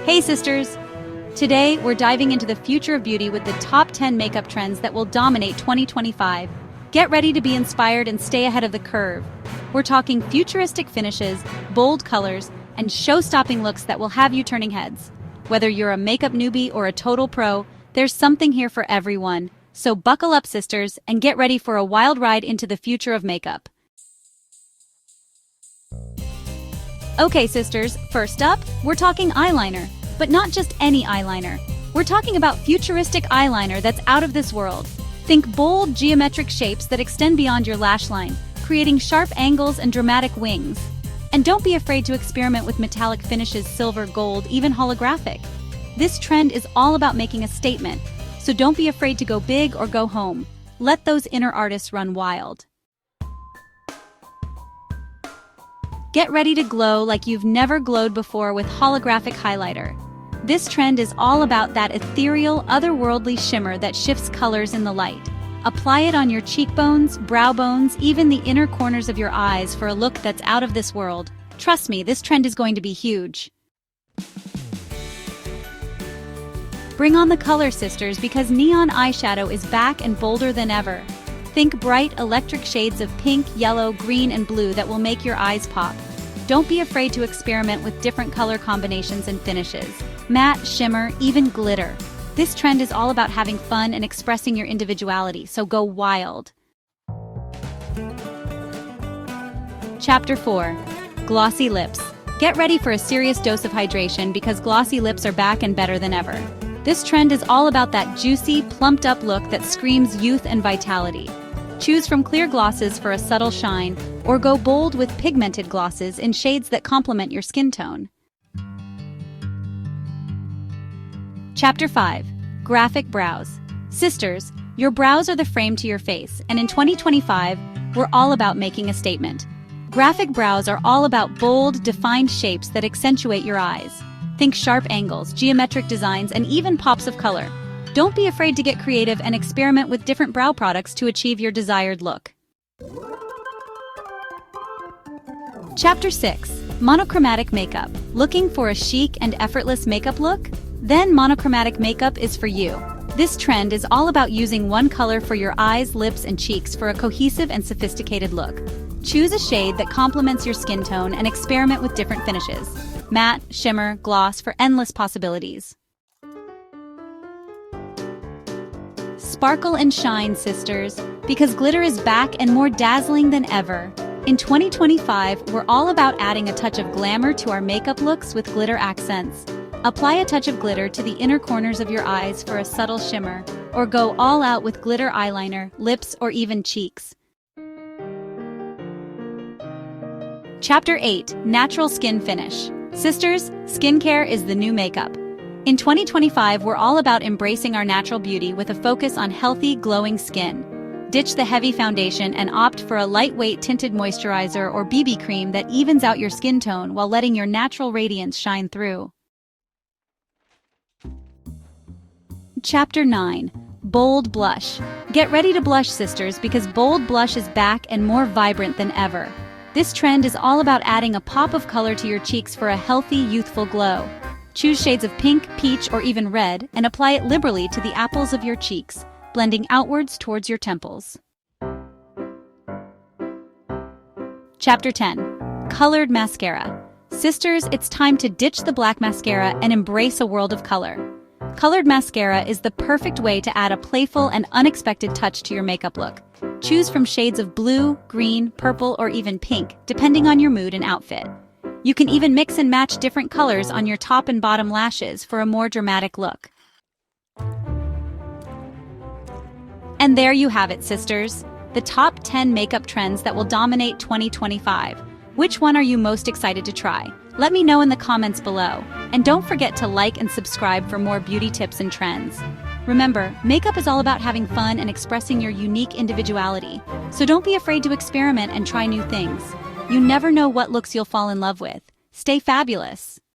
Hey sisters! Today, we're diving into the future of beauty with the top 10 makeup trends that will dominate 2025. Get ready to be inspired and stay ahead of the curve. We're talking futuristic finishes, bold colors, and show-stopping looks that will have you turning heads. Whether you're a makeup newbie or a total pro, there's something here for everyone. So buckle up, sisters, and get ready for a wild ride into the future of makeup. Okay, sisters, first up, we're talking eyeliner. But not just any eyeliner. We're talking about futuristic eyeliner that's out of this world. Think bold, geometric shapes that extend beyond your lash line, creating sharp angles and dramatic wings. And don't be afraid to experiment with metallic finishes, silver, gold, even holographic. This trend is all about making a statement, so don't be afraid to go big or go home. Let those inner artists run wild. Get ready to glow like you've never glowed before with Holographic Highlighter. This trend is all about that ethereal, otherworldly shimmer that shifts colors in the light. Apply it on your cheekbones, brow bones, even the inner corners of your eyes for a look that's out of this world. Trust me, this trend is going to be huge. Bring on the color, sisters, because neon eyeshadow is back and bolder than ever. Think bright, electric shades of pink, yellow, green, and blue that will make your eyes pop. Don't be afraid to experiment with different color combinations and finishes. Matte, shimmer, even glitter. This trend is all about having fun and expressing your individuality, so go wild. Chapter 4. Glossy Lips. Get ready for a serious dose of hydration because glossy lips are back and better than ever. This trend is all about that juicy, plumped-up look that screams youth and vitality. Choose from clear glosses for a subtle shine, or go bold with pigmented glosses in shades that complement your skin tone. Chapter 5. Graphic Brows. Sisters, your brows are the frame to your face, and in 2025, we're all about making a statement. Graphic brows are all about bold, defined shapes that accentuate your eyes. Think sharp angles, geometric designs, and even pops of color. Don't be afraid to get creative and experiment with different brow products to achieve your desired look. Chapter 6. Monochromatic Makeup. Looking for a chic and effortless makeup look? Then monochromatic makeup is for you. This trend is all about using one color for your eyes, lips, and cheeks for a cohesive and sophisticated look. Choose a shade that complements your skin tone and experiment with different finishes. Matte, shimmer, gloss for endless possibilities. Sparkle and shine, sisters, because glitter is back and more dazzling than ever. In 2025, we're all about adding a touch of glamour to our makeup looks with glitter accents. Apply a touch of glitter to the inner corners of your eyes for a subtle shimmer, or go all out with glitter eyeliner, lips, or even cheeks. Chapter 8. Natural Skin Finish. Sisters, skincare is the new makeup. In 2025, we're all about embracing our natural beauty with a focus on healthy, glowing skin. Ditch the heavy foundation and opt for a lightweight tinted moisturizer or BB cream that evens out your skin tone while letting your natural radiance shine through. Chapter 9. Bold Blush. Get ready to blush, sisters, because bold blush is back and more vibrant than ever. This trend is all about adding a pop of color to your cheeks for a healthy, youthful glow. Choose shades of pink, peach, or even red, and apply it liberally to the apples of your cheeks, blending outwards towards your temples. Chapter 10. Colored Mascara. Sisters, it's time to ditch the black mascara and embrace a world of color. Colored mascara is the perfect way to add a playful and unexpected touch to your makeup look. Choose from shades of blue, green, purple, or even pink, depending on your mood and outfit. You can even mix and match different colors on your top and bottom lashes for a more dramatic look. And there you have it, sisters. The top 10 makeup trends that will dominate 2025. Which one are you most excited to try? Let me know in the comments below. And don't forget to like and subscribe for more beauty tips and trends. Remember, makeup is all about having fun and expressing your unique individuality. So don't be afraid to experiment and try new things. You never know what looks you'll fall in love with. Stay fabulous.